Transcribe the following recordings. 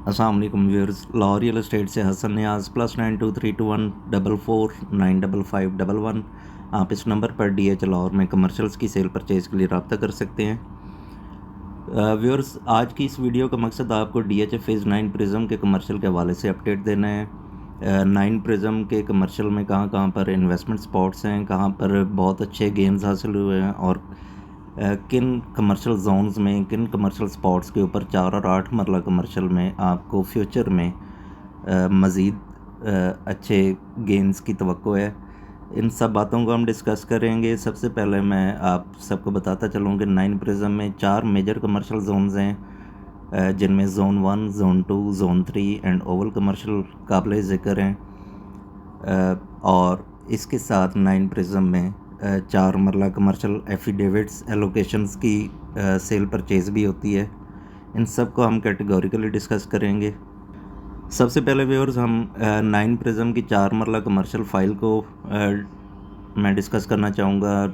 अस्सलाम वालेकुम viewers. Lahore real estate से हसन नियाज़ +923214445511। आप इस नंबर पर DH लाहौर में कमर्शियल्स की सेल परचेज़ के लिए रब्ता कर सकते हैं। व्यूअर्स, आज की इस वीडियो का मकसद आपको DH फेज़ 9 प्रिज्म के कमर्शियल के हवाले से अपडेट देना है। 9 प्रिज्म के कमर्शियल में कहाँ कहाँ पर इन्वेस्टमेंट स्पॉट्स हैं, कहाँ पर बहुत अच्छे गेंस हासिल हुए हैं और किन कमर्शियल जोन्स में, किन कमर्शियल स्पॉट्स के ऊपर 4 और 8 मरला कमर्शियल में आपको फ्यूचर में मज़ीद अच्छे गेंस की तवक्को है। इन सब बातों को हम डिस्कस करेंगे। सबसे पहले मैं आप सबको बताता चलूँ कि 9 प्रिज्म में 4 मेजर कमर्शियल जोन्स हैं, जिनमें zone 1, zone 2, zone 3 and Oval commercial काबिल ज़िक्र हैं। और इसके साथ 9 प्रिज्म में 4 मरला कमर्शियल एफिडेविट्स एलोकेशंस की सेल परचेज़ भी होती है। इन सब को हम कैटेगोरिकली डिस्कस करेंगे। सबसे पहले व्यूअर्स, हम 9 प्रिज्म की 4 मरला कमर्शियल फ़ाइल को मैं डिस्कस करना चाहूँगा।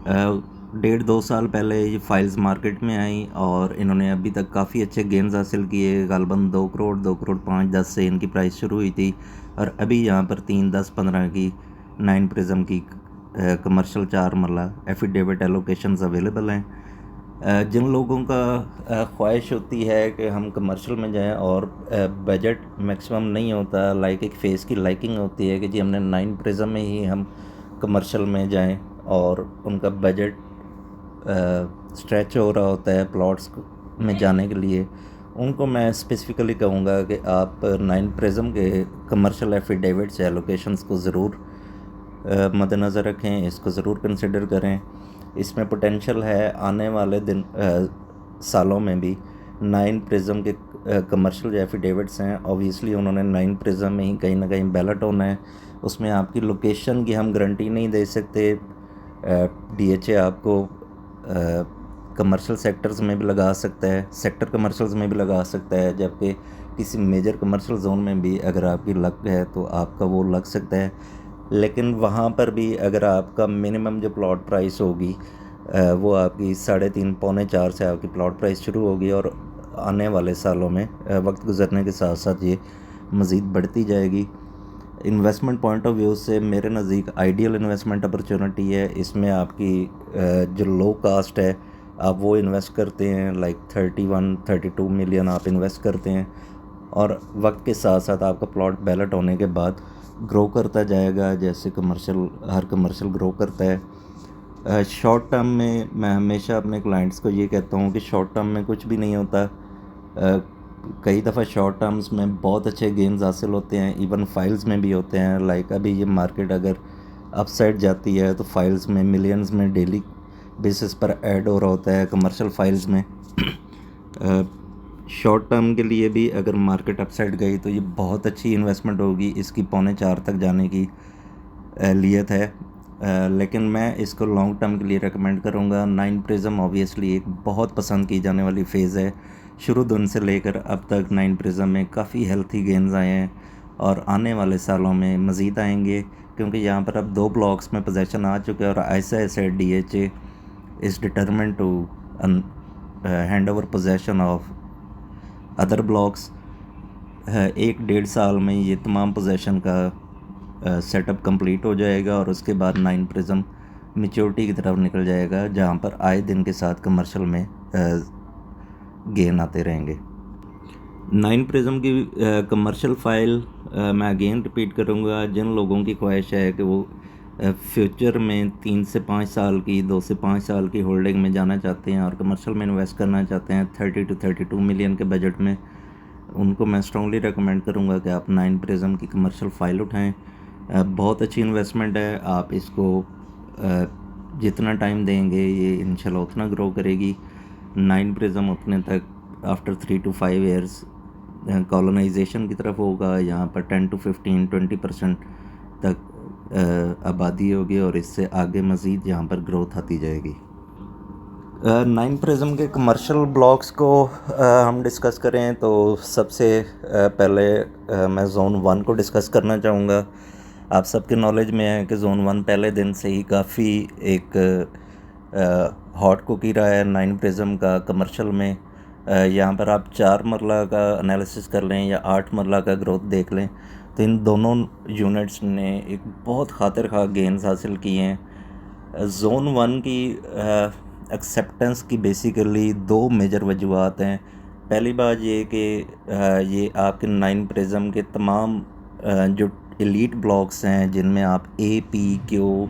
1.5-2 साल पहले ये फ़ाइल्स मार्केट में आई और इन्होंने अभी तक काफ़ी अच्छे गेंस हासिल किए। ग़ालिबन 2 करोड़, 2 करोड़ 5-10 से इनकी प्राइस शुरू हुई थी और अभी यहाँ पर 3, 10, 15 की 9 प्रिज्म की कमर्शियल 4 मरला एफिडेविट एलोकेशंस अवेलेबल हैं। जिन लोगों का ख्वाहिश होती है कि हम कमर्शियल में जाएं और बजट मैक्सिमम नहीं होता, लाइक एक फ़ेस की लाइकिंग होती है कि जी हमने 9 प्रिज्म में ही हम कमर्शियल में जाएं और उनका बजट स्ट्रेच हो रहा होता है प्लॉट्स में जाने के लिए, उनको मैं स्पेसिफ़िकली कहूँगा कि आप 9 प्रिज्म के कमर्शियल एफिडेविट्स या लोकेशंस को ज़रूर मद्देनज़र रखें, इसको ज़रूर कंसिडर करें। इसमें पोटेंशियल है आने वाले सालों में भी 9 प्रिज्म के कमर्शियल जो एफिडेविट्स हैं, ऑब्वियसली उन्होंने 9 प्रिज्म में ही कहीं ना कहीं बैलेट होना है। उसमें आपकी लोकेशन की हम गारंटी नहीं दे सकते। DHA आपको कमर्शियल सेक्टर्स में भी लगा सकता है, सेक्टर कमर्शियल्स में भी लगा सकता है, जबकि किसी मेजर कमर्शियल जोन में भी अगर आपकी लग है तो आपका वो लग सकता है। लेकिन वहाँ पर भी अगर आपका मिनिमम जो प्लॉट प्राइस होगी वो आपकी 3.5 पौने 4 से आपकी प्लॉट प्राइस शुरू होगी और आने वाले सालों में वक्त गुजरने के साथ साथ ये मज़ीद बढ़ती जाएगी। इन्वेस्टमेंट पॉइंट ऑफ व्यू से मेरे नज़दीक आइडियल इन्वेस्टमेंट अपॉर्चुनिटी है। इसमें आपकी जो लो कास्ट है आप वो इन्वेस्ट करते हैं, लाइक 31-32 मिलियन आप इन्वेस्ट करते हैं और वक्त के साथ साथ आपका प्लॉट बैलेट होने के बाद ग्रो करता जाएगा, जैसे हर कमर्शियल ग्रो करता है। शॉर्ट टर्म में मैं हमेशा अपने क्लाइंट्स को ये कहता हूँ कि शॉर्ट टर्म में कुछ भी नहीं होता। कई दफ़ा शॉर्ट टर्म्स में बहुत अच्छे गेंस हासिल होते हैं, इवन फाइल्स में भी होते हैं। लाइक अभी ये मार्केट अगर अपसाइड जाती है तो फाइल्स में मिलियंस में डेली बेसिस पर ऐड हो रहा होता है कमर्शियल फाइल्स में। शॉर्ट टर्म के लिए भी अगर मार्केट अपसाइड गई तो ये बहुत अच्छी इन्वेस्टमेंट होगी, इसकी 3.25 तक जाने की एहलियत है। लेकिन मैं इसको लॉन्ग टर्म के लिए रेकमेंड करूँगा। 9 प्रिज्म ऑब्वियसली एक बहुत पसंद की जाने वाली फ़ेज़ है। शुरू दिन से लेकर अब तक 9 प्रिज्म में काफ़ी हेल्थी गेंस आए हैं और आने वाले सालों में मज़ीद आएंगे, क्योंकि यहाँ पर अब 2 ब्लॉक्स में पोजेसन आ चुके हैं और ऐसे ऐसे DHA is determined to hand over possession of other blocks. 1-1.5 साल में ये तमाम पोजेसन का सेटअप कंप्लीट हो जाएगा और उसके बाद 9 प्रिज्म मैच्योरिटी की तरफ निकल जाएगा, जहाँ पर आए दिन के साथ कमर्शियल में गेन आते रहेंगे। 9 प्रिज्म की कमर्शियल फ़ाइल मैं अगेन रिपीट करूँगा। जिन लोगों की ख्वाहिश है कि वो फ्यूचर में 3 से 5 साल की, 2 से 5 साल की होल्डिंग में जाना चाहते हैं और कमर्शियल में इन्वेस्ट करना चाहते हैं 30-32 मिलियन के बजट में, उनको मैं स्ट्रॉन्गली रेकमेंड करूँगा कि आप 9 प्रिज्म की कमर्शियल फ़ाइल उठाएं। बहुत अच्छी इन्वेस्टमेंट है। आप इसको जितना टाइम देंगे ये इंशाल्लाह उतना ग्रो करेगी। 9 प्रिज्म उतने तक आफ्टर 3 to 5 ईयर्स कॉलोनाइजेशन की तरफ होगा। यहाँ पर 10-15-20% तक आबादी होगी और इससे आगे मज़ीद यहाँ पर ग्रोथ आती जाएगी। 9 प्रिज्म के कमर्शियल ब्लॉक्स को हम डिस्कस करें तो सबसे पहले मैं ज़ोन 1 को डिस्कस करना चाहूँगा। आप सबके नॉलेज में है कि ज़ोन 1 पहले दिन से ही काफ़ी एक हॉट कुकी रहा है 9 प्रिज्म का कमर्शियल में। यहाँ पर आप 4 मरला का एनालिसिस कर लें या 8 मरला का ग्रोथ देख लें, तो इन दोनों यूनिट्स ने एक बहुत खातिर खा गेंस हासिल किए हैं। जोन 1 की एक्सेप्टेंस की बेसिकली 2 मेजर वजूहत हैं। पहली बात ये कि ये आपके 9 प्रिज्म के तमाम जो एलीट ब्लॉक्स हैं, जिनमें आप ए, पी, क्यू,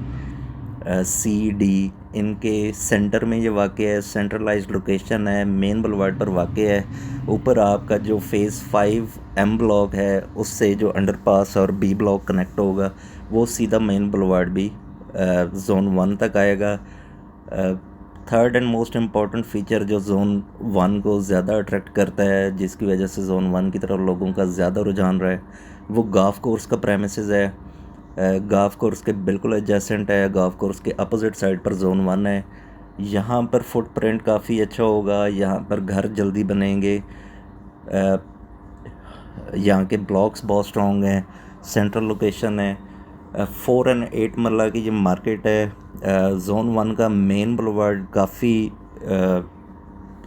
सी, डी, इनके सेंटर में ये वाक़ है, सेंट्रलाइज्ड लोकेशन है, मेन बुलवार्ड पर वाक़ है। ऊपर आपका जो फ़ेज़ 5 एम ब्लॉक है, उससे जो अंडरपास और बी ब्लॉक कनेक्ट होगा, वो सीधा मेन बुलवार्ड भी जोन 1 तक आएगा। Third and most important feature जो जोन 1 को ज़्यादा अट्रैक्ट करता है, जिसकी वजह से जोन 1 की तरफ लोगों का ज़्यादा रुझान रहा है, वो गाल्फ कोर्स का प्रेमिसेस है। गाल्फ कोर्स के बिल्कुल एडजेसेंट है, गाल्फ कोर्स के अपोजिट साइड पर जोन 1 है। यहाँ पर फुटप्रिंट काफ़ी अच्छा होगा, यहाँ पर घर जल्दी बनेंगे, यहाँ के ब्लॉक्स बहुत स्ट्रॉन्ग हैं, सेंट्रल लोकेशन है। 4 एंड 8 मरला की जो मार्केट है, जोन 1 का मेन बुलवार्ड काफ़ी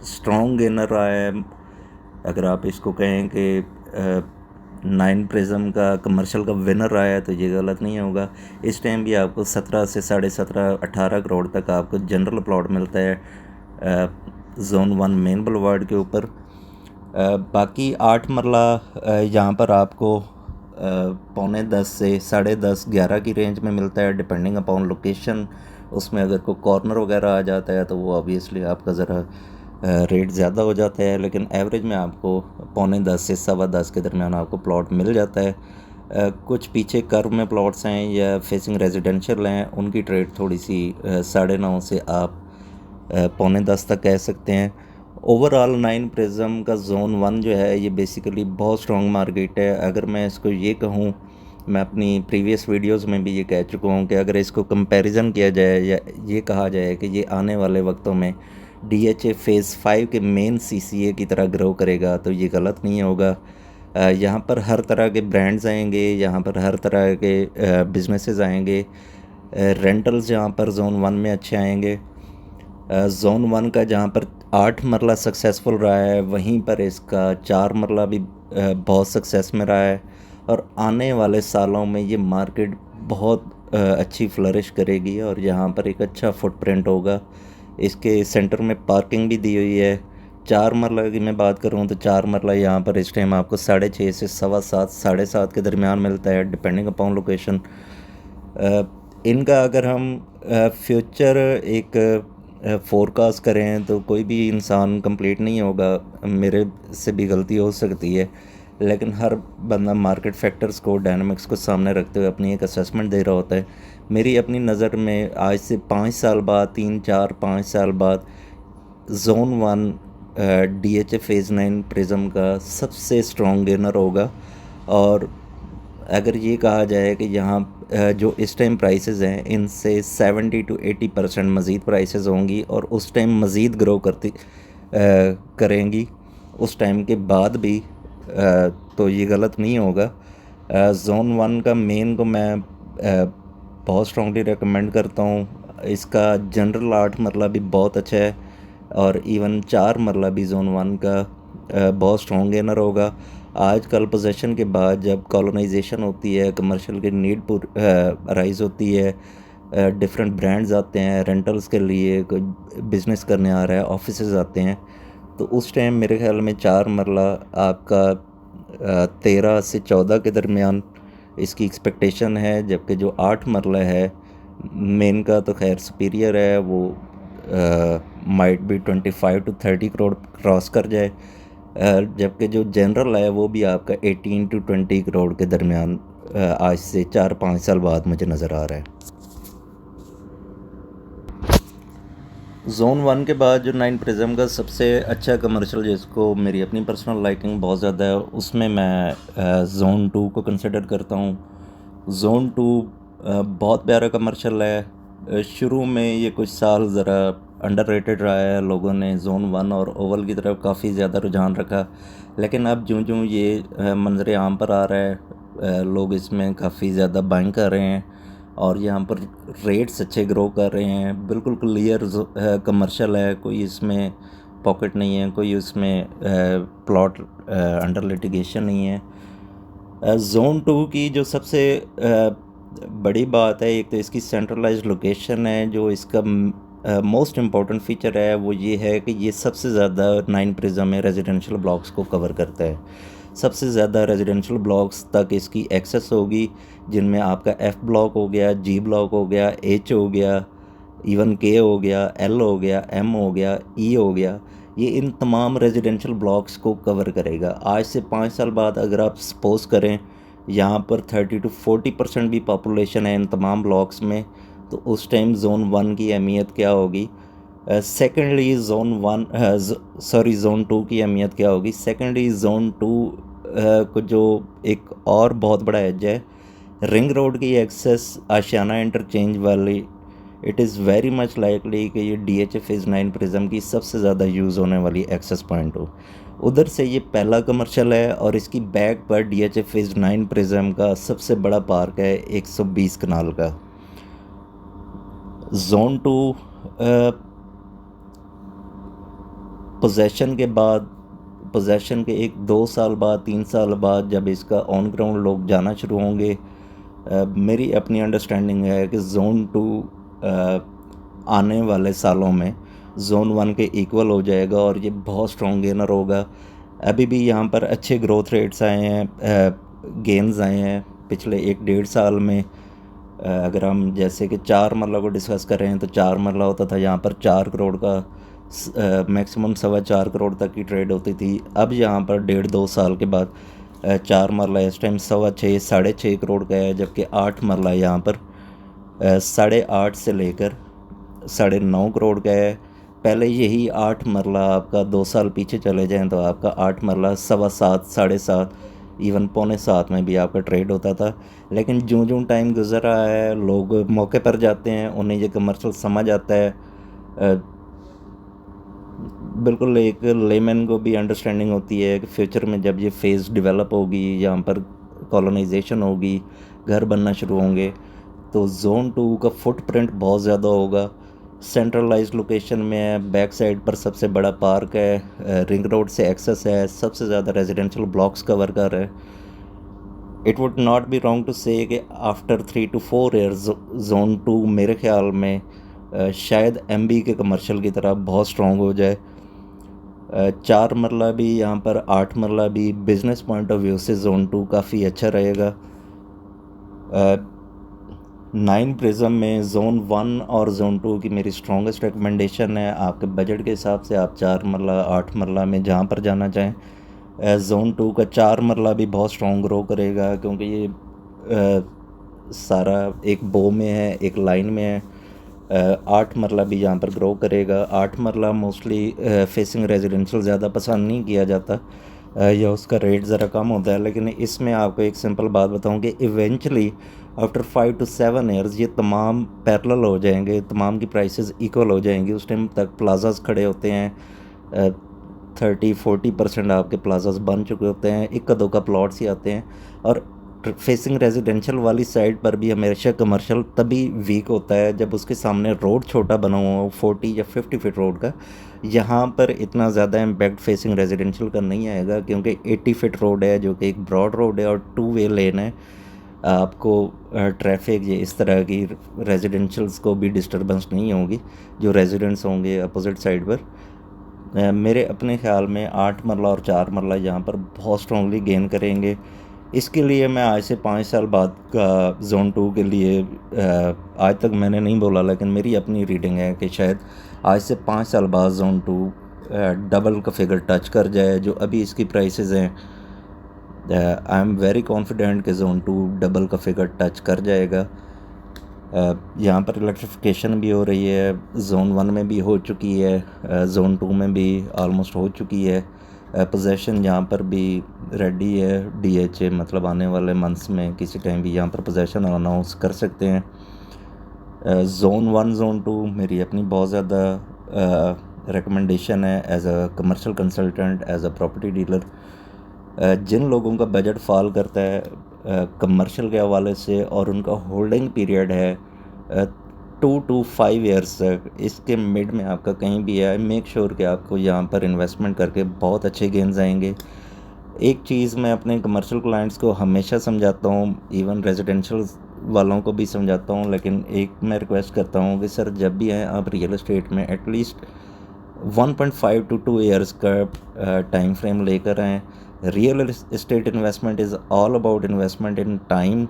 स्ट्रॉन्ग गेनर रहा है। अगर आप इसको कहें कि 9 प्रिज्म का कमर्शियल का विनर रहा है, तो ये गलत नहीं होगा। इस टाइम भी आपको 17 से 17.5 18 करोड़ तक आपको जनरल प्लॉट मिलता है जोन 1 मेन बुलवार्ड के ऊपर। बाकी 8 मरला यहाँ पर आपको 9:45 से 10:30 11 की रेंज में मिलता है, डिपेंडिंग अपॉन लोकेशन। उसमें अगर कोई कॉर्नर वगैरह आ जाता है तो वो ऑब्वियसली आपका ज़रा रेट ज़्यादा हो जाता है, लेकिन एवरेज में आपको 9:45 से 10:15 के दरमियान आपको प्लॉट मिल जाता है। कुछ पीछे कर्व में प्लॉट्स हैं या फेसिंग रेजिडेंशियल हैं, उनकी ट्रेड थोड़ी सी 9:30 से आप 9:45 तक कह सकते हैं। ओवरऑल 9 प्रिज्म का जोन 1 जो है, ये बेसिकली बहुत स्ट्रॉन्ग मार्केट है। अगर मैं इसको ये कहूँ, मैं अपनी प्रीवियस वीडियोस में भी ये कह चुका हूँ कि अगर इसको कंपैरिजन किया जाए या ये कहा जाए कि ये आने वाले वक्तों में DHA फ़ेज़ 5 के मेन CCA की तरह ग्रो करेगा, तो ये गलत नहीं होगा। यहाँ पर हर तरह के ब्रांड्स आएंगे, यहाँ पर हर तरह के बिजनेसेस आएंगे। रेंटल्स यहाँ पर जोन 1 में अच्छे आएंगे। जोन 1 का जहाँ पर 8 मरला सक्सेसफुल रहा है, वहीं पर इसका 4 मरला भी बहुत सक्सेस में रहा है। और आने वाले सालों में ये मार्केट बहुत अच्छी फ्लरिश करेगी और यहाँ पर एक अच्छा फुटप्रिंट होगा। इसके सेंटर में पार्किंग भी दी हुई है। 4 मरला की मैं बात करूँ तो 4 मरला यहाँ पर इस टाइम आपको 6:30 से 7:15 7:30 के दरमियान मिलता है, डिपेंडिंग अपॉन लोकेशन। इनका अगर हम फ्यूचर एक फोरकास्ट करें तो कोई भी इंसान कंप्लीट नहीं होगा, मेरे से भी गलती हो सकती है, लेकिन हर बंदा मार्केट फैक्टर्स को, डायनामिक्स को सामने रखते हुए अपनी एक असेसमेंट दे रहा होता है। मेरी अपनी नज़र में आज से 5 साल बाद, 3 4 5 साल बाद जोन 1 DHA फ़ेज़ 9 प्रिज्म का सबसे स्ट्रॉन्ग गेनर होगा। और अगर ये कहा जाए कि यहाँ जो इस टाइम प्राइसेस हैं, इनसे 70 to 80% मज़ीद प्राइसेस होंगी और उस टाइम मज़ीद ग्रो करेंगी उस टाइम के बाद भी, तो ये गलत नहीं होगा। जोन 1 का मेन को मैं बहुत स्ट्रॉन्गली रेकमेंड करता हूँ। इसका जनरल 8 मरला भी बहुत अच्छा है और इवन 4 मरला भी जोन 1 का बहुत स्ट्रॉन्ग गेनर होगा। आजकल पोजेशन के बाद जब कॉलोनाइजेशन होती है, कमर्शियल की नीड राइज होती है, डिफरेंट ब्रांड्स आते हैं रेंटल्स के लिए, कोई बिज़नेस करने आ रहा है, ऑफिसेज आते हैं, तो उस टाइम मेरे ख्याल में 4 मरला आपका 13 से 14 के दरमियान इसकी एक्सपेक्टेशन है। जबकि जो 8 मरला है मेन का तो खैर सुपीरियर है, वो माइट भी 25 to 30 करोड़ क्रॉस कर जाए। जबकि जो जनरल है वो भी आपका 18 to 20 करोड़ के दरमियान आज से 4-5 साल बाद मुझे नज़र आ रहा है। जोन 1 के बाद जो 9 प्रिज्म का सबसे अच्छा कमर्शियल, जिसको मेरी अपनी पर्सनल लाइकिंग बहुत ज़्यादा है, उसमें मैं जोन 2 को कंसिडर करता हूँ। जोन 2 बहुत प्यारा कमर्शियल है। शुरू में ये कुछ साल ज़रा अंडररेटेड रहा है, लोगों ने जोन 1 और ओवल की तरफ काफ़ी ज़्यादा रुझान रखा, लेकिन अब जो जो ये मंजर आम पर आ रहा है, लोग इसमें काफ़ी ज़्यादा बाइंग कर रहे हैं और यहाँ पर रेट्स अच्छे ग्रो कर रहे हैं। बिल्कुल क्लियर कमर्शियल है, कोई इसमें पॉकेट नहीं है, कोई उसमें प्लॉट अंडर लिटिगेशन नहीं है। जोन 2 की जो सबसे बड़ी बात है, एक तो इसकी सेंट्रलाइज्ड लोकेशन है। जो इसका मोस्ट इम्पॉर्टेंट फीचर है वो ये है कि ये सबसे ज़्यादा 9 प्रिज्म में रेजिडेंशियल ब्लॉक्स को कवर करता है। सबसे ज़्यादा रेजिडेंशियल ब्लॉक्स तक इसकी एक्सेस होगी, जिनमें आपका एफ़ ब्लॉक हो गया, जी ब्लॉक हो गया, एच हो गया, इवन के हो गया, एल हो गया, एम हो गया, ई हो गया। ये इन तमाम रेजिडेंशियल ब्लॉक्स को कवर करेगा। आज से 5 साल बाद अगर आप सपोज़ करें यहाँ पर 30 to 40% भी पॉपुलेशन है इन तमाम ब्लॉक्स में, तो उस टाइम जोन 1 की अहमियत क्या होगी। सेकेंडली जोन 2 की अहमियत क्या होगी। सेकेंडली जोन 2 को जो एक और बहुत बड़ा एज है, रिंग रोड की एक्सेस आशियाना इंटरचेंज वाली, it is very much likely कि ये DHA फेज़ 9 प्रिज्म की सबसे ज़्यादा यूज़ होने वाली एक्सेस पॉइंट हो। उधर से ये पहला कमर्शियल है और इसकी बैक पर DHA फेज़ 9 प्रिज्म का सबसे बड़ा पार्क है 120 कनाल का। जोन 2 पोजेशन के बाद, पोजेशन के 1-2 साल बाद, 3 साल बाद जब इसका ऑन ग्राउंड लोग जाना शुरू होंगे, मेरी अपनी अंडरस्टैंडिंग है कि जोन 2 आने वाले सालों में जोन 1 के इक्वल हो जाएगा और ये बहुत स्ट्रॉन्ग गेनर होगा। अभी भी यहाँ पर अच्छे ग्रोथ रेट्स आए हैं, गेन्स आए हैं पिछले 1-1.5 साल में। अगर हम जैसे कि 4 मरला को डिस्कस कर रहे हैं तो 4 मरला होता था, यहाँ पर 4 करोड़ का मैक्सिमम 4.25 करोड़ तक की ट्रेड होती थी। अब यहाँ पर 1.5-2 साल के बाद 4 मरला इस टाइम 6.25-6.5 करोड़ का है, जबकि 8 मरला यहाँ पर 8.5 से लेकर 9.5 करोड़ का है। पहले यही 8 मरला आपका 2 साल पीछे चले जाएं तो आपका 8 मरला 7.25, 7.5, इवन 6.25 में भी आपका ट्रेड होता था। लेकिन जो जो टाइम गुजर रहा है, लोग मौके पर जाते हैं, उन्हें ये कमर्शियल समझ आता है। बिल्कुल एक लेमैन को भी अंडरस्टैंडिंग होती है कि फ्यूचर में जब ये फेज़ डेवलप होगी, यहाँ पर कॉलोनाइजेशन होगी, घर बनना शुरू होंगे, तो जोन 2 का फुटप्रिंट बहुत ज़्यादा होगा। सेंट्रलाइज्ड लोकेशन में है, बैक साइड पर सबसे बड़ा पार्क है, रिंग रोड से एक्सेस है, सबसे ज़्यादा रेजिडेंशियल ब्लॉक्स कवर कर रहा है। It would not be wrong to say कि आफ्टर 3 to 4 ईयर्स जोन 2 मेरे ख्याल में शायद MB के कमर्शियल की तरह बहुत स्ट्रॉन्ग हो जाए। 4 मरला भी यहाँ पर, 8 मरला भी बिज़नेस पॉइंट ऑफ व्यू से जोन 2 काफ़ी अच्छा रहेगा। 9 प्रिज्म में जोन 1 और जोन 2 की मेरी स्ट्रॉन्गेस्ट रिकमेंडेशन है। आपके बजट के हिसाब से आप 4 मरला, 8 मरला में जहाँ पर जाना चाहें। जोन 2 का 4 मरला भी बहुत स्ट्रॉन्ग ग्रो करेगा, क्योंकि ये सारा एक बो में है, एक लाइन में है। 8 मरला भी यहाँ पर ग्रो करेगा। 8 मरला मोस्टली फेसिंग रेजिडेंशियल ज़्यादा पसंद नहीं किया जाता, या उसका रेट ज़रा कम होता है। लेकिन इसमें आपको एक सिंपल बात बताऊँ कि इवेंचुअली आफ्टर 5 to 7 ईयर्स ये तमाम पैरेलल हो जाएंगे, तमाम की प्राइसेस इक्वल हो जाएंगी। उस टाइम तक प्लाजास खड़े होते हैं, 30-40% आपके प्लाजास बन चुके होते हैं, इक्का दुक्का प्लॉट्स ही आते हैं। और फेसिंग रेजिडेंशियल वाली साइड पर भी हमेशा कमर्शियल तभी वीक होता है जब उसके सामने रोड छोटा बना हुआ हो, 40 या 50 फीट रोड का। यहाँ पर इतना ज़्यादा इम्पैक्ट फेसिंग रेजिडेंशियल का नहीं आएगा, क्योंकि 80 फीट रोड है जो कि एक ब्रॉड रोड है और 2 वे लेन है। आपको ट्रैफिक ये इस तरह की रेजिडेंशियल्स को भी डिस्टर्बेंस नहीं होगी, जो रेजिडेंट्स होंगे अपोजिट साइड पर। मेरे अपने ख्याल में 8 मरला और 4 मरला यहाँ पर बहुत स्ट्रॉन्गली गेन करेंगे। इसके लिए मैं आज से 5 साल बाद का जोन 2 के लिए आज तक मैंने नहीं बोला, लेकिन मेरी अपनी रीडिंग है कि शायद आज से 5 साल बाद जोन 2 डबल का फिगर टच कर जाए जो अभी इसकी प्राइसेस हैं। आई एम वेरी कॉन्फिडेंट कि जोन 2 डबल का फिगर टच कर जाएगा। यहाँ पर इलेक्ट्रिफिकेशन भी हो रही है, जोन 1 में भी हो चुकी है, जोन 2 में भी ऑलमोस्ट हो चुकी है। पोजेशन यहाँ पर भी रेडी है। DHA मतलब आने वाले मंथ्स में किसी टाइम भी यहाँ पर पोजेशन अनाउंस कर सकते हैं। जोन 1 जोन 2 मेरी अपनी बहुत ज़्यादा रिकमेंडेशन है as a commercial consultant, as a property dealer. जिन लोगों का बजट फॉल करता है कमर्शियल के हवाले से और उनका होल्डिंग पीरियड है 2 to 5 ईयर्स तक इसके मिड में आपका कहीं भी है, मेक श्योर कि आपको यहाँ पर इन्वेस्टमेंट करके बहुत अच्छे गेंस आएंगे। एक चीज़ मैं अपने कमर्शियल क्लाइंट्स को हमेशा समझाता हूँ, इवन रेजिडेंशियल वालों को भी समझाता हूँ, लेकिन एक मैं रिक्वेस्ट करता हूँ कि सर जब भी आएँ आप रियल एस्टेट में एटलीस्ट 1.5 to 2 ईयर्स का टाइम फ्रेम लेकर आएँ। Real estate investment is all about investment in time.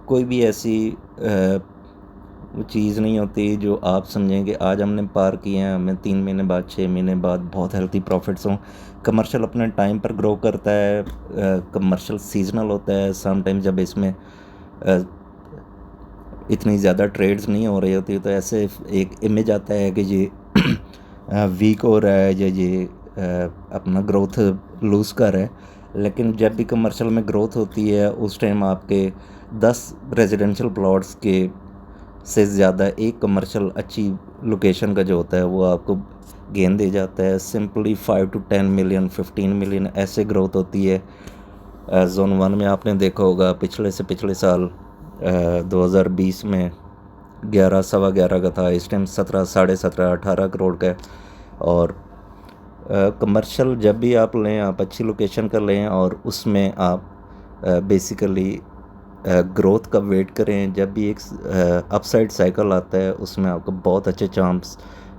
कोई भी ऐसी चीज़ नहीं होती जो आप समझें कि आज हमने पार किए हैं, हमें 3 महीने बाद 6 महीने बाद बहुत हेल्थी प्रॉफिट्स हों। कमर्शियल अपने टाइम पर ग्रो करता है, कमर्शियल सीजनल होता है समटाइम, जब इसमें इतनी ज़्यादा ट्रेड्स नहीं हो रही होती तो ऐसे एक इमेज आता है कि ये वीक हो रहा है या ये अपना ग्रोथ लूज़ कर रहा है। लेकिन जब भी कमर्शियल में ग्रोथ होती है उस टाइम आपके 10 रेजिडेंशियल प्लॉट्स के से ज़्यादा एक कमर्शियल अच्छी लोकेशन का जो होता है वो आपको गेन दे जाता है। सिंपली 5 to 10 मिलियन 15 मिलियन ऐसे ग्रोथ होती है। जोन 1 में आपने देखा होगा पिछले से पिछले साल 2020 में 11 सवा 11 का था, इस टाइम 17 साढ़े 17 18 करोड़ का है। और कमर्शियल जब भी आप लें आप अच्छी लोकेशन का लें और उसमें आप बेसिकली ग्रोथ का वेट करें। जब भी एक अपसाइड साइकिल आता है उसमें आपको बहुत अच्छे चांस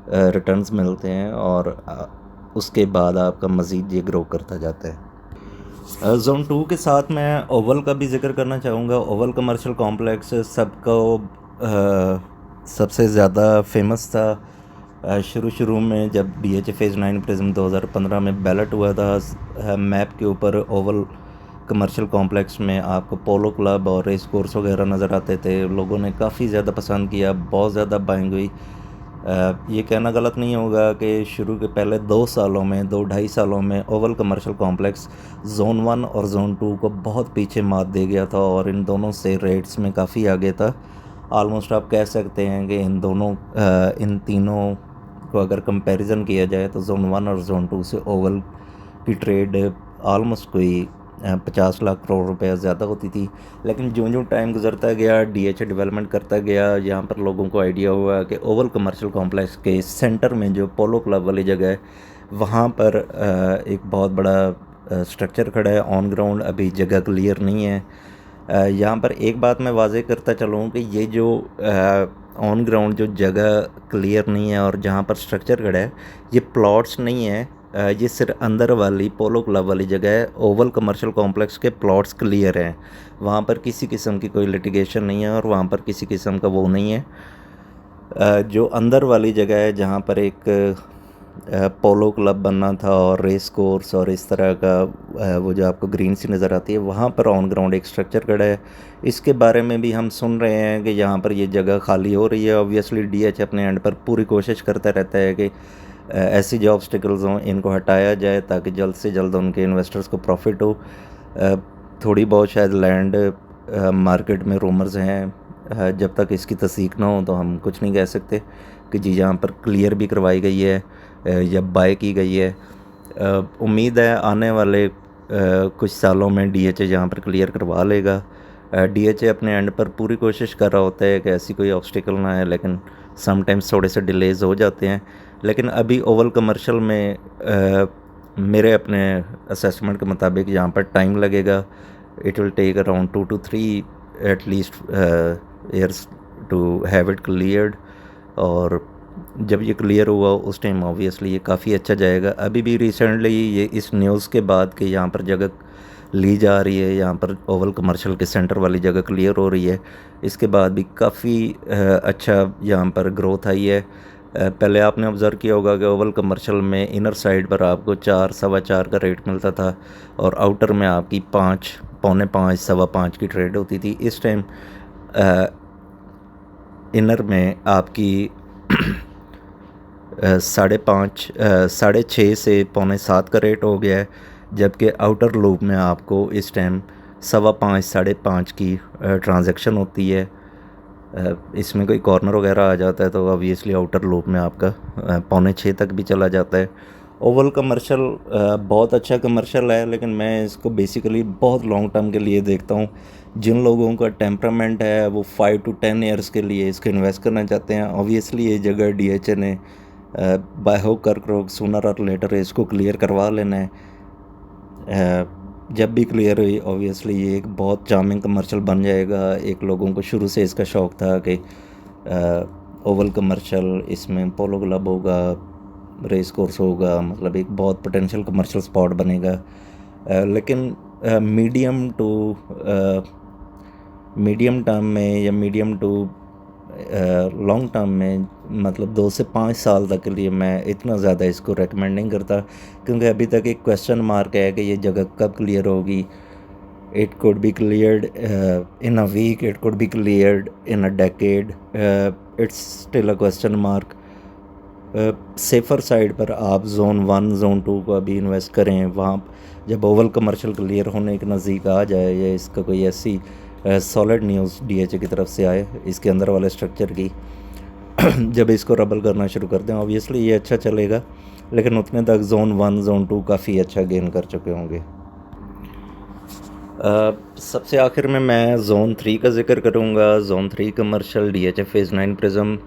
रिटर्न्स मिलते हैं और उसके बाद आपका मज़ीद ये ग्रो करता जाता है। जोन 2 के साथ मैं ओवल का भी जिक्र करना चाहूँगा। ओवल कमर्शियल कॉम्प्लेक्स सबको सबसे ज़्यादा फेमस था शुरू में जब DHA फेज़ 9 प्रिज्म 2015 में बैलेट हुआ था। मैप के ऊपर ओवल कमर्शियल कॉम्प्लेक्स में आपको पोलो क्लब और रेस कोर्स वगैरह नज़र आते थे। लोगों ने काफ़ी ज़्यादा पसंद किया, बहुत ज़्यादा बाइंग हुई। ये कहना गलत नहीं होगा कि शुरू के पहले 2 सालों में 2-2.5 सालों में ओवल कमर्शियल कॉम्प्लेक्स जोन 1 और जोन 2 को बहुत पीछे मात दे गया था और इन दोनों से रेट्स में काफ़ी आगे था। ऑलमोस्ट आप कह सकते हैं कि इन तीनों को अगर कंपैरिजन किया जाए तो जोन 1 और जोन 2 से ओवल की ट्रेड ऑलमोस्ट कोई 50 लाख करोड़ रुपए ज़्यादा होती थी। लेकिन जो टाइम गुजरता गया DHA डेवलपमेंट करता गया, यहाँ पर लोगों को आइडिया हुआ कि ओवल कमर्शियल कॉम्प्लेक्स के सेंटर में जो पोलो क्लब वाली जगह है वहाँ पर एक बहुत बड़ा स्ट्रक्चर खड़ा है ऑन ग्राउंड, अभी जगह क्लियर नहीं है। यहाँ पर एक बात मैं वाज़ेह करता चलूँ कि ये जो ऑन ग्राउंड जो जगह क्लियर नहीं है और जहाँ पर स्ट्रक्चर खड़ा है ये प्लॉट्स नहीं है, ये सिर्फ अंदर वाली पोलो क्लब वाली जगह है। ओवल कमर्शियल कॉम्प्लेक्स के प्लॉट्स क्लियर हैं, वहाँ पर किसी किस्म की कोई लिटिगेशन नहीं है और वहाँ पर किसी किस्म का वो नहीं है। जो अंदर वाली जगह है जहाँ पर एक पोलो क्लब बनना था और रेस कोर्स और इस तरह का वो जो आपको ग्रीन सी नज़र आती है वहाँ पर ऑन ग्राउंड एक स्ट्रक्चर खड़ा है। इसके बारे में भी हम सुन रहे हैं कि यहाँ पर ये जगह खाली हो रही है। ऑब्वियसली DHA अपने एंड पर पूरी कोशिश करता रहता है कि ऐसी जो ऑब्स्टिकल्स हों इनको हटाया जाए ताकि जल्द से जल्द उनके इन्वेस्टर्स को प्रॉफिट हो। थोड़ी बहुत शायद लैंड मार्केट में रूमर्स हैं, जब तक इसकी तस्दीक ना हो तो हम कुछ नहीं कह सकते कि जी यहाँ पर क्लियर भी करवाई गई है या बाय की गई है। उम्मीद है आने वाले कुछ सालों में DHA यहाँ पर क्लियर करवा लेगा। DHA अपने एंड पर पूरी कोशिश कर रहा होता है कि ऐसी कोई ऑब्स्टिकल ना आए, लेकिन समटाइम्स थोड़े से डिलेज़ हो जाते हैं। लेकिन अभी ओवल कमर्शियल में मेरे अपने असेसमेंट के मुताबिक यहाँ पर टाइम लगेगा। It will take around 2 to 3 at least years to have it cleared. और जब ये क्लियर हुआ उस टाइम ऑब्वियसली ये काफ़ी अच्छा जाएगा। अभी भी रिसेंटली ये इस न्यूज़ के बाद कि यहाँ पर जगह ली जा रही है, यहाँ पर ओवल कमर्शियल के सेंटर वाली जगह क्लियर हो रही है, इसके बाद भी काफ़ी अच्छा यहाँ पर ग्रोथ आई है। पहले आपने ऑब्ज़र्व किया होगा कि ओवल कमर्शियल में इनर साइड पर आपको 4 सवा 4 का रेट मिलता था और आउटर में आपकी 5 पौने 5 सवा 5 की ट्रेड होती थी। इस टाइम इनर में आपकी 5.5 6.5 से पौने 7 का रेट हो गया है, जबकि आउटर लूप में आपको इस टाइम सवा 5 साढ़े 5 की ट्रांजैक्शन होती है। इसमें कोई कॉर्नर वगैरह आ जाता है तो ऑब्वियसली आउटर लूप में आपका पौने 6 तक भी चला जाता है। ओवल कमर्शियल बहुत अच्छा कमर्शियल है, लेकिन मैं इसको बेसिकली बहुत लॉन्ग टर्म के लिए देखता हूँ। जिन लोगों का टेम्परामेंट है वो 5 to 10 ईयर्स के लिए इसको इन्वेस्ट करना चाहते हैं, ऑब्वियसली ये जगह डीएचए ने बाय हुक कर क्रोक सूनर और लेटर इसको क्लियर करवा लेना है। जब भी क्लियर हुई ऑब्वियसली ये एक बहुत चार्मिंग कमर्शियल बन जाएगा। एक लोगों को शुरू से इसका शौक़ था कि ओवल कमर्शियल, इसमें पोलो क्लब होगा, रेस कोर्स होगा, मतलब एक बहुत पोटेंशियल कमर्शियल स्पॉट बनेगा। लेकिन मीडियम टर्म में या मीडियम टू लॉन्ग टर्म में, मतलब 2 से 5 साल तक के लिए मैं इतना ज़्यादा इसको रेकमेंड नहीं करता, क्योंकि अभी तक एक क्वेश्चन मार्क है कि ये जगह कब क्लियर होगी। It could be cleared in a week, it could be cleared in a decade, it's still a question mark. Safer side पर आप जोन 1 जोन 2 को अभी इन्वेस्ट करें। वहाँ जब ओवल कमर्शियल क्लियर होने के नज़दीक आ जाए या इसका कोई ऐसी सॉलिड न्यूज़ डीएचए की तरफ से आए इसके अंदर वाले स्ट्रक्चर की, जब इसको रबल करना शुरू कर दें ऑब्वियसली ये अच्छा चलेगा, लेकिन उतने तक जोन 1 जोन 2 काफ़ी अच्छा गेन कर चुके होंगे। सबसे आखिर में मैं जोन 3 का जिक्र करूँगा। Zone 3 commercial DHA phase 9 prism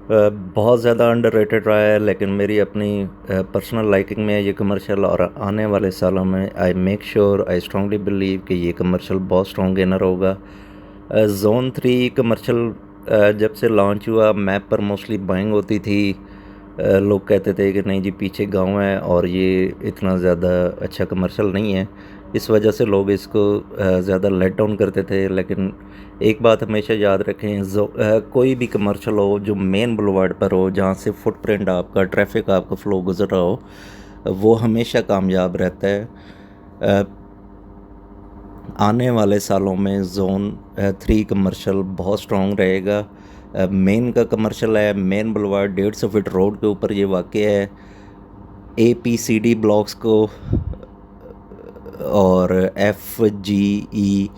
बहुत ज़्यादा अंडररेटेड रहा है, लेकिन मेरी अपनी पर्सनल लाइकिंग में ये कमर्शियल, और आने वाले सालों में आई स्ट्रांगली बिलीव कि ये कमर्शियल बहुत स्ट्रॉन्ग गेनर होगा। जोन 3 कमर्शियल जब से लॉन्च हुआ मैप पर मोस्टली बाइंग होती थी। लोग कहते थे कि नहीं जी पीछे गांव है और ये इतना ज़्यादा अच्छा कमर्शियल नहीं है, इस वजह से लोग इसको ज़्यादा लेट डाउन करते थे। लेकिन एक बात हमेशा याद रखें, कोई भी कमर्शियल हो जो मेन बुलवार्ड पर हो, जहाँ से फुटप्रिंट आपका, ट्रैफिक आपका फ़्लो गुजर रहा हो, वो हमेशा कामयाब रहता है। आने वाले सालों में जोन 3 कमर्शियल बहुत स्ट्रॉन्ग रहेगा। मेन का कमर्शियल है, मेन बुलवार्ड 150 फीट रोड के ऊपर ये वाक़ है। APCD ब्लॉक्स को और FGE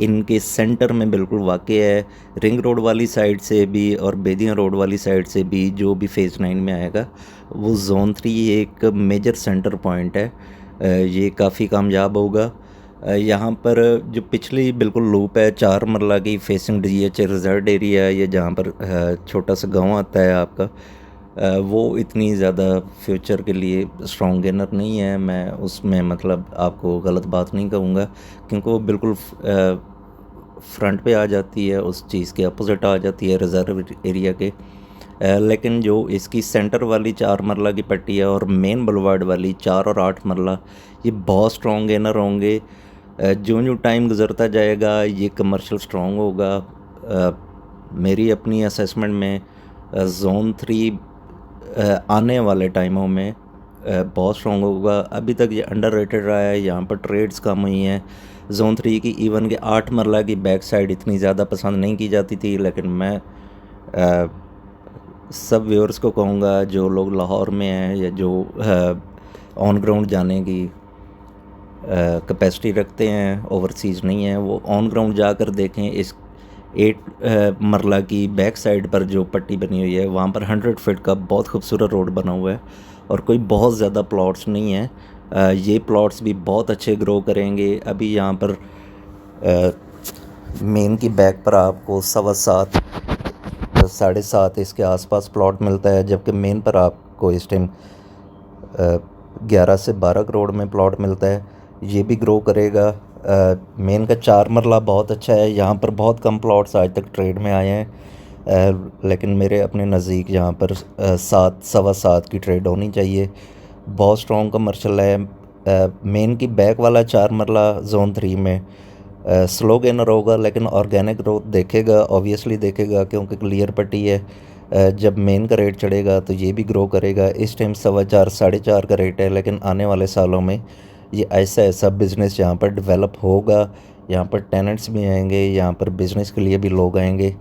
इनके सेंटर में बिल्कुल वाक़ है। रिंग रोड वाली साइड से भी और बेदिया रोड वाली साइड से भी जो भी फेज़ 9 में आएगा वो जोन 3 एक मेजर सेंटर पॉइंट है। ये काफ़ी कामयाब होगा। यहाँ पर जो पिछली बिल्कुल लूप है 4 मरला की फेसिंग डीएचए रिजर्व एरिया, या जहाँ पर छोटा सा गांव आता है आपका, वो इतनी ज़्यादा फ्यूचर के लिए स्ट्रॉन्ग गेनर नहीं है। मैं उसमें मतलब आपको गलत बात नहीं कहूँगा, क्योंकि वो बिल्कुल फ्रंट पे आ जाती है, उस चीज़ के अपोजिट आ जाती है रिज़र्व एरिया के। लेकिन जो इसकी सेंटर वाली 4 मरला की पट्टी है और मेन बुलवार्ड वाली 4 और 8 मरला, ये बहुत स्ट्रॉन्ग गेनर होंगे। जो टाइम गुजरता जाएगा ये कमर्शियल स्ट्रॉन्ग होगा। मेरी अपनी असेसमेंट में जोन 3 आने वाले टाइमों में बहुत स्ट्रॉन्ग होगा। अभी तक ये अंडररेटेड रहा है, यहाँ पर ट्रेड्स कम हुई हैं। जोन 3 की इवन के 8 मरला की बैक साइड इतनी ज़्यादा पसंद नहीं की जाती थी, लेकिन मैं सब व्यूअर्स को कहूँगा जो लोग लाहौर में हैं या जो ऑन ग्राउंड जाने की कैपेसिटी रखते हैं, ओवरसीज़ नहीं है, वो ऑन ग्राउंड जाकर देखें। इस 8 मरला की बैक साइड पर जो पट्टी बनी हुई है वहाँ पर 100 फीट का बहुत खूबसूरत रोड बना हुआ है और कोई बहुत ज़्यादा प्लॉट्स नहीं है। ये प्लॉट्स भी बहुत अच्छे ग्रो करेंगे। अभी यहाँ पर मेन की बैक पर आपको 7.25 7.5 इसके आसपास प्लॉट मिलता है, जबकि मेन पर आपको इस टाइम 11 से 12 करोड़ में प्लॉट मिलता है। ये भी ग्रो करेगा। मेन का 4 मरला बहुत अच्छा है, यहाँ पर बहुत कम प्लॉट्स आज तक ट्रेड में आए हैं, लेकिन मेरे अपने नज़दीक यहाँ पर 7 सवा 7 की ट्रेड होनी चाहिए। बहुत स्ट्रॉन्ग कमर्शियल है। मेन की बैक वाला 4 मरला जोन 3 में स्लो गेनर होगा, लेकिन ऑर्गेनिक ग्रोथ देखेगा, ऑब्वियसली देखेगा, क्योंकि क्लियर पट्टी है। जब मेन का रेट चढ़ेगा तो ये भी ग्रो करेगा। इस टाइम 4.25 4.5 का रेट है, लेकिन आने वाले सालों में ये ऐसा बिज़नेस यहाँ पर डेवलप होगा। यहाँ पर टेनेंट्स भी आएंगे, यहाँ पर बिज़नेस के लिए भी लोग आएंगे,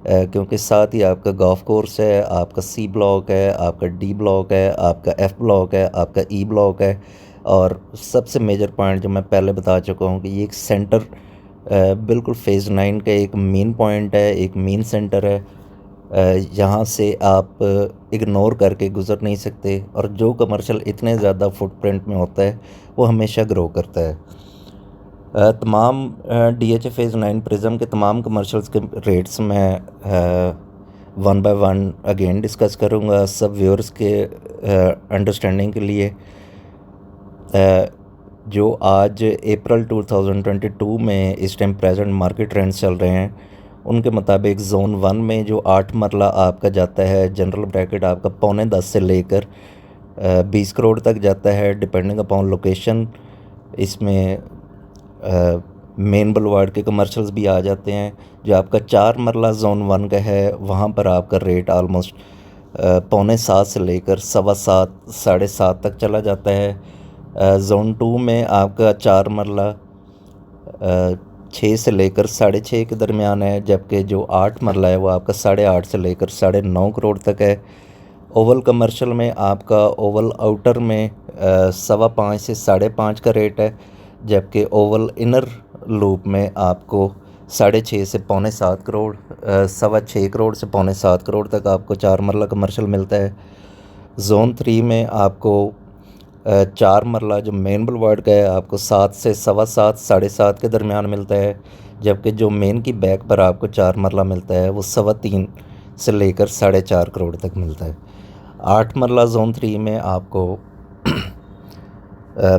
क्योंकि साथ ही आपका गोल्फ कोर्स है, आपका C ब्लॉक है, आपका D ब्लॉक है, आपका F ब्लॉक है, आपका E ब्लॉक है, और सबसे मेजर पॉइंट जो मैं पहले बता चुका हूँ कि ये एक सेंटर बिल्कुल फेज़ 9 का एक मेन पॉइंट है, एक मेन सेंटर है। यहाँ से आप इग्नोर करके गुज़र नहीं सकते, और जो कमर्शियल इतने ज़्यादा फुटप्रिंट में होता है वो हमेशा ग्रो करता है। तमाम DHA फेज़ 9 प्रिज्म के तमाम कमर्शियल्स के रेट्स मैं one by one again discuss करूँगा सब व्यूअर्स के अंडरस्टैंडिंग के लिए। जो आज अप्रैल 2022 में इस टाइम प्रेजेंट मार्केट ट्रेंड्स चल रहे हैं उनके मुताबिक जोन 1 में जो 8 मरला आपका जाता है जनरल ब्रैकेट आपका 9.25 से लेकर 20 करोड़ तक जाता है डिपेंडिंग अपॉन लोकेशन। इसमें मेन बुलवार्ड के कमर्शियल्स भी आ जाते हैं। जो आपका 4 मरला जोन 1 का है वहाँ पर आपका रेट आलमोस्ट 6.25 से लेकर 7.25 7.5 तक चला जाता है। जोन 2 में आपका 4 मरला 6 से लेकर 6.5 के दरमियान है, जबकि जो 8 मरला है वो आपका 8.5 से लेकर 9.5 करोड़ तक है। ओवल कमर्शियल में आपका ओवल आउटर में 5.25 से 5.5 का रेट है, जबकि ओवल इनर लूप में आपको 6.5 से 6.25 करोड़ 6.25 करोड़ से 6.25 करोड़ तक आपको 4 मरला कमर्शियल मिलता है। जोन 3 में आपको 4 मरला जो मेन बुलवार्ड का है आपको 7 से 7.25 7.5 के दरमियान मिलता है, जबकि जो मेन की बैक पर आपको 4 मरला मिलता है वो 3.25 से लेकर 4.5 करोड़ तक मिलता है। 8 मरला जोन 3 में आपको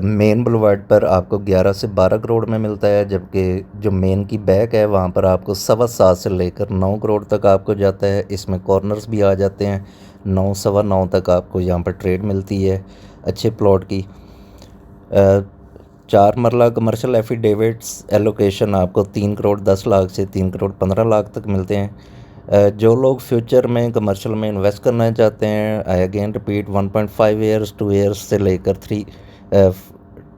मेन बुलवार्ड पर आपको 11 से 12 करोड़ में मिलता है, जबकि जो मेन की बैक है वहाँ पर आपको 7.25 से लेकर 9 करोड़ तक आपको जाता है। इसमें कॉर्नर्स भी आ जाते हैं, 9 9.25 तक आपको यहाँ पर ट्रेड मिलती है अच्छे प्लॉट की। 4 मरला कमर्शियल एफिडेविट्स एलोकेशन आपको 3 करोड़ 10 लाख से 3 करोड़ 15 लाख तक मिलते हैं। जो लोग फ्यूचर में कमर्शियल में इन्वेस्ट करना चाहते हैं, I again repeat 1.5 years 2 years से लेकर 3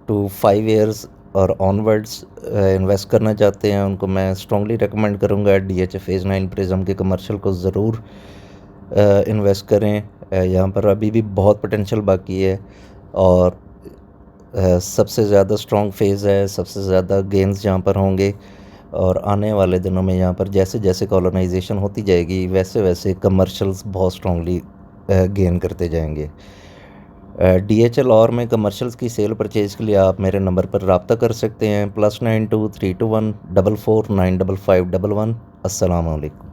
to 5 ईयर्स और ऑनवर्ड्स इन्वेस्ट करना चाहते हैं, उनको मैं स्ट्रॉन्गली रिकमेंड करूँगा DHA फेज़ 9 प्रिज्म के कमर्शियल को ज़रूर इन्वेस्ट करें। यहाँ पर अभी भी बहुत पोटेंशियल बाकी है और सबसे ज़्यादा स्ट्रॉन्ग फेज़ है, सबसे ज़्यादा गेंस यहाँ पर होंगे और आने वाले दिनों में यहाँ पर जैसे जैसे कॉलोनाइजेशन होती जाएगी वैसे वैसे कमर्शियल्स बहुत स्ट्रॉन्गली गेन करते जाएंगे। DHL और में कमर्शियल्स की सेल परचेज़ के लिए आप मेरे नंबर पर रब्ता कर सकते हैं +92 321 44 95511। अस्सलाम वालेकुम।